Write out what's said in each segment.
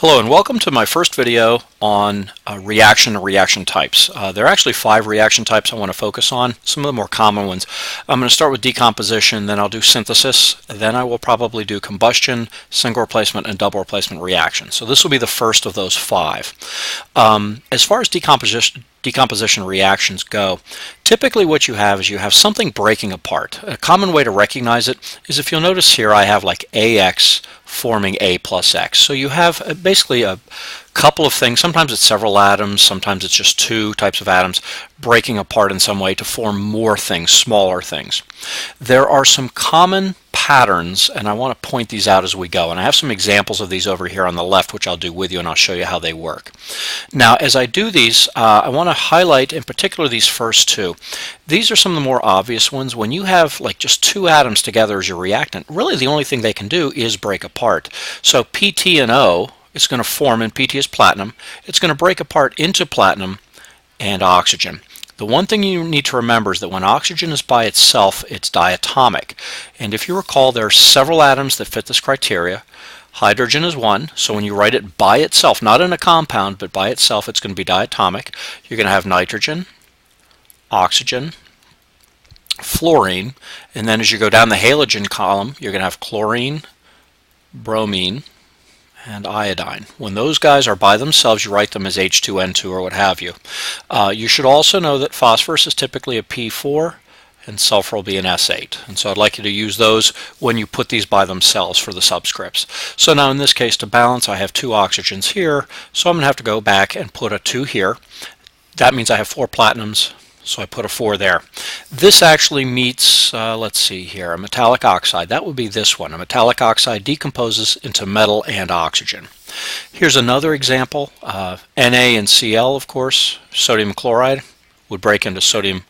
Hello and welcome to my first video on reaction and reaction types. There are actually 5 reaction types I want to focus on, some of the more common ones. I'm going to start with decomposition, then I'll do synthesis, then I will probably do combustion, single replacement, and double replacement reactions. So this will be the first of those 5. As far as decomposition reactions go, typically what you have is you have something breaking apart. A common way to recognize it is if you'll notice here I have like AX forming A plus X. So you have basically a couple of things, sometimes it's several atoms, sometimes it's just 2 types of atoms breaking apart in some way to form more things, smaller things. There are some common patterns, and I want to point these out as we go, and I have some examples of these over here on the left which I'll do with you, and I'll show you how they work. Now as I do these, I want to highlight in particular these first 2. These are some of the more obvious ones. When you have like just 2 atoms together as your reactant, really the only thing they can do is break apart. So PT and O is going to form, and PT is platinum, it's going to break apart into platinum and oxygen. The one thing you need to remember is that when oxygen is by itself, it's diatomic. And if you recall, there are several atoms that fit this criteria. Hydrogen is one, so when you write it by itself, not in a compound, but by itself, it's going to be diatomic. You're going to have nitrogen, oxygen, fluorine, and then as you go down the halogen column, you're going to have chlorine, bromine, and iodine. When those guys are by themselves, you write them as H2N2 or what have you. You should also know that phosphorus is typically a P4 and sulfur will be an S8. And so I'd like you to use those when you put these by themselves for the subscripts. So now in this case, to balance, I have 2 oxygens here, so I'm going to have to go back and put a 2 here. That means I have 4 platinums, so I put a 4 there. This actually meets, let's see here, a metallic oxide. That would be this one. A metallic oxide decomposes into metal and oxygen. Here's another example. Na and Cl, of course, sodium chloride would break into sodium,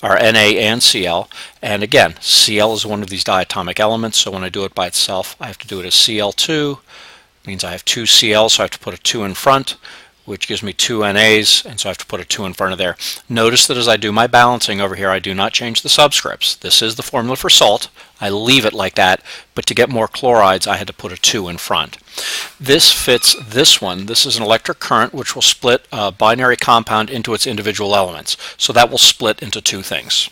or Na and Cl. And again, Cl is one of these diatomic elements, so when I do it by itself, I have to do it as Cl2. It means I have 2 Cl, so I have to put a 2 in front, which gives me 2 NAs, and so I have to put a 2 in front of there. Notice that as I do my balancing over here, I do not change the subscripts. This is the formula for salt. I leave it like that, but to get more chlorides, I had to put a 2 in front. This fits this one. This is an electric current, which will split a binary compound into its individual elements. So that will split into 2 things.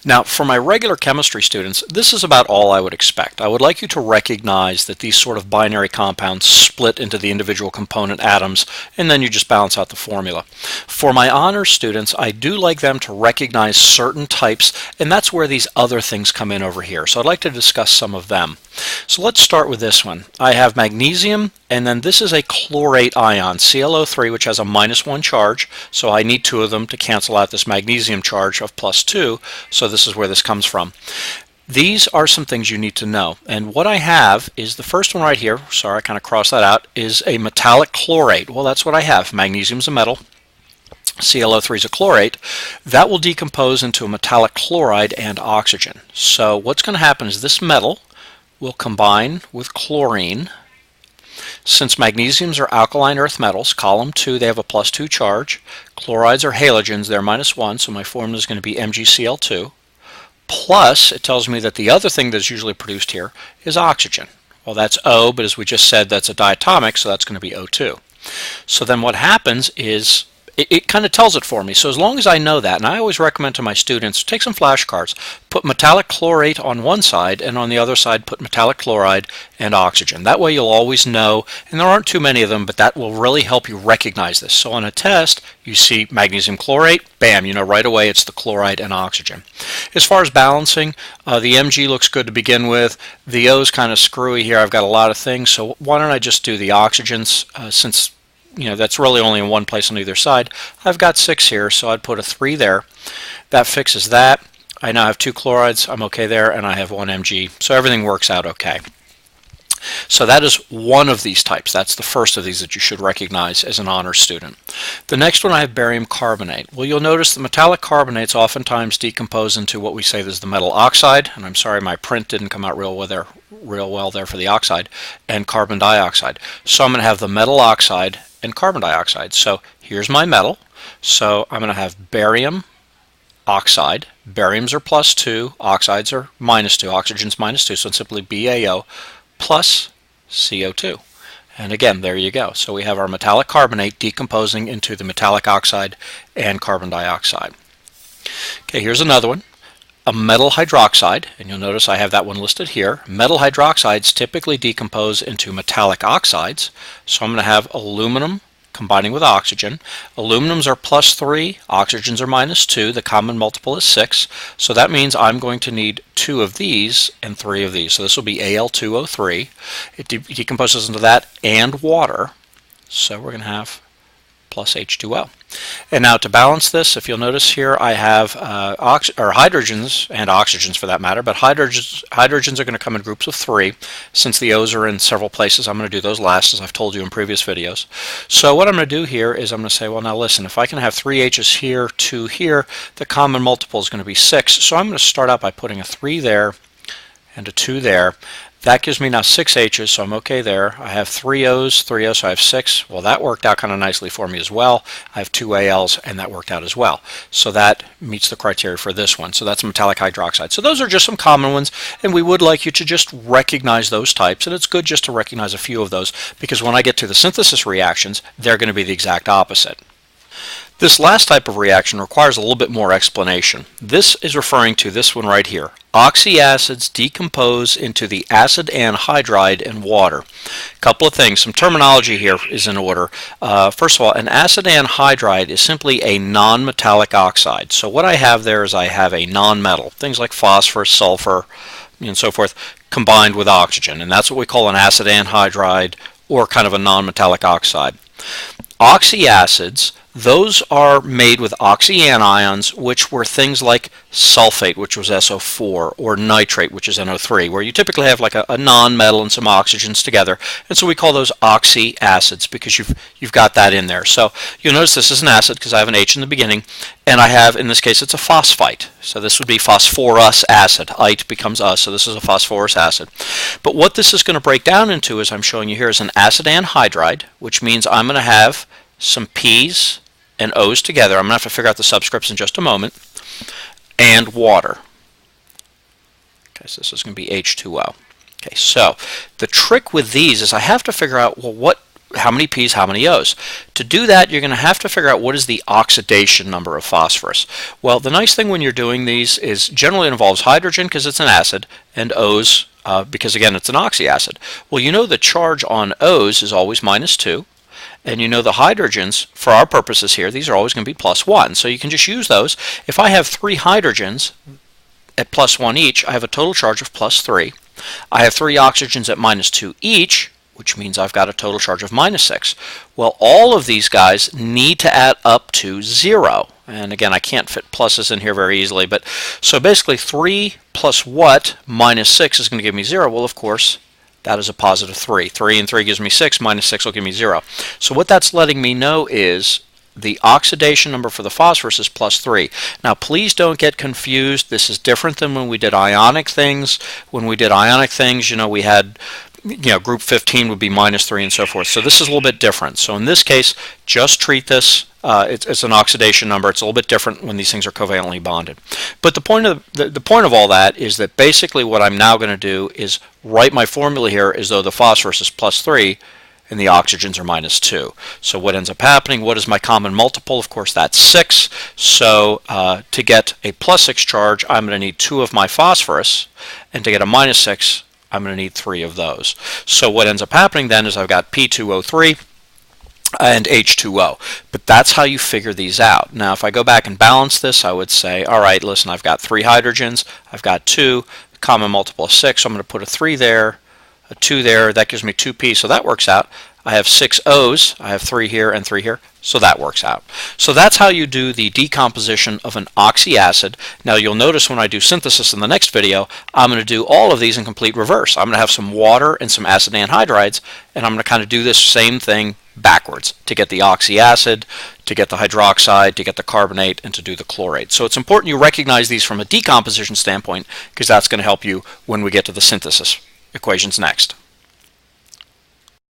Now, for my regular chemistry students, this is about all I would expect. I would like you to recognize that these sort of binary compounds split into the individual component atoms, and then you just balance out the formula. For my honors students, I do like them to recognize certain types, and that's where these other things come in over here. So I'd like to discuss some of them. So let's start with this one. I have magnesium, and then this is a chlorate ion, ClO3, which has a -1 charge, so I need 2 of them to cancel out this magnesium charge of +2, so this is where this comes from. These are some things you need to know, and what I have is the first one right here, sorry I kind of crossed that out, is a metallic chlorate. Well, that's what I have. Magnesium is a metal, ClO3 is a chlorate. That will decompose into a metallic chloride and oxygen. So what's going to happen is this metal will combine with chlorine. Since magnesiums are alkaline earth metals, column 2, they have a +2 charge. Chlorides are halogens, they're -1, so my formula is going to be MgCl2. Plus, it tells me that the other thing that's usually produced here is oxygen. Well, that's O, but as we just said, that's a diatomic, so that's going to be O2. So then what happens is it kind of tells it for me. So as long as I know that, and I always recommend to my students, take some flashcards, put metallic chlorate on one side, and on the other side put metallic chloride and oxygen. That way you'll always know, and there aren't too many of them, but that will really help you recognize this. So on a test, you see magnesium chlorate, bam, you know right away it's the chloride and oxygen. As far as balancing, the Mg looks good to begin with. The O's kind of screwy here. I've got a lot of things, so why don't I just do the oxygens since that's really only in one place on either side. I've got 6 here, so I'd put a 3 there. That fixes that. I now have 2 chlorides. I'm okay there, and I have 1 Mg, so everything works out okay. So that is one of these types. That's the first of these that you should recognize as an honors student. The next one I have barium carbonate. Well, you'll notice the metallic carbonates oftentimes decompose into what we say is the metal oxide, and I'm sorry my print didn't come out real well there for the oxide, and carbon dioxide. So I'm going to have the metal oxide and carbon dioxide. So here's my metal. So I'm going to have barium oxide. Bariums are +2, oxides are -2, oxygen's -2, so it's simply BaO plus CO2. And again, there you go. So we have our metallic carbonate decomposing into the metallic oxide and carbon dioxide. Okay, here's another one. A metal hydroxide, and you'll notice I have that one listed here. Metal hydroxides typically decompose into metallic oxides. So I'm going to have aluminum combining with oxygen. Aluminums are +3, oxygens are -2. The common multiple is 6. So that means I'm going to need 2 of these and 3 of these. So this will be Al2O3. It decomposes into that and water. So we're going to have plus H2O. And now to balance this, if you'll notice here, I have hydrogens and oxygens for that matter, but hydrogens are going to come in groups of 3. Since the O's are in several places, I'm going to do those last, as I've told you in previous videos. So what I'm going to do here is I'm going to say, well, now listen, if I can have 3 H's here, 2 here, the common multiple is going to be 6. So I'm going to start out by putting a 3 there and a 2 there. That gives me now 6 H's, so I'm okay there. I have 3 O's, so I have 6. Well, that worked out kind of nicely for me as well. I have 2 Al's, and that worked out as well. So that meets the criteria for this one. So that's metallic hydroxide. So those are just some common ones, and we would like you to just recognize those types, and it's good just to recognize a few of those, because when I get to the synthesis reactions, they're going to be the exact opposite. This last type of reaction requires a little bit more explanation. This is referring to this one right here. Oxyacids decompose into the acid anhydride in water. A couple of things. Some terminology here is in order. First of all, an acid anhydride is simply a non-metallic oxide. So what I have there is I have a non-metal. Things like phosphorus, sulfur, and so forth, combined with oxygen. And that's what we call an acid anhydride, or kind of a non-metallic oxide. Oxyacids, those are made with oxyanions, which were things like sulfate, which was SO4, or nitrate, which is NO3, where you typically have like a non-metal and some oxygens together. And so we call those oxyacids because you've got that in there. So you'll notice this is an acid because I have an H in the beginning, and I have, in this case, it's a phosphite. So this would be phosphorus acid. Ite becomes us, so this is a phosphorus acid. But what this is going to break down into, as I'm showing you here, is an acid anhydride, which means I'm going to have some P's and O's together. I'm going to have to figure out the subscripts in just a moment. And water. Okay, so this is going to be H2O. Okay, so the trick with these is I have to figure out, well, how many P's, how many O's? To do that, you're going to have to figure out what is the oxidation number of phosphorus. Well, the nice thing when you're doing these is generally it involves hydrogen because it's an acid, and O's because, again, it's an oxyacid. Well, you know the charge on O's is always -2. And you know the hydrogens, for our purposes here, these are always going to be +1. So you can just use those. If I have 3 hydrogens at +1 each, I have a total charge of +3. I have 3 oxygens at -2 each, which means I've got a total charge of -6. Well, all of these guys need to add up to 0. And again, I can't fit pluses in here very easily. But so basically 3 plus what? -6 is going to give me 0. Well, of course, that is a positive 3. 3 and 3 gives me 6, -6 will give me 0. So what that's letting me know is the oxidation number for the phosphorus is +3. Now please don't get confused. This is different than when we did ionic things. When we did ionic things, you know, we had, group 15 would be -3 and so forth. So this is a little bit different. So in this case, just treat this, it's an oxidation number. It's a little bit different when these things are covalently bonded. But the point of all that is that basically what I'm now going to do is write my formula here as though the phosphorus is +3 and the oxygens are -2. So what ends up happening, what is my common multiple? Of course, that's 6. So to get a +6 charge, I'm going to need 2 of my phosphorus, and to get a -6, I'm going to need 3 of those. So what ends up happening then is I've got P2O3 and H2O. But that's how you figure these out. Now if I go back and balance this, I would say, all right, listen, I've got 3 hydrogens, I've got 2, common multiple is 6, so I'm going to put a 3 there, a 2 there, that gives me 2P, so that works out. I have 6 O's, I have 3 here and 3 here, so that works out. So that's how you do the decomposition of an oxyacid. Now you'll notice when I do synthesis in the next video, I'm going to do all of these in complete reverse. I'm going to have some water and some acid anhydrides, and I'm going to kind of do this same thing backwards to get the oxyacid, to get the hydroxide, to get the carbonate, and to do the chlorate. So it's important you recognize these from a decomposition standpoint because that's going to help you when we get to the synthesis equations next.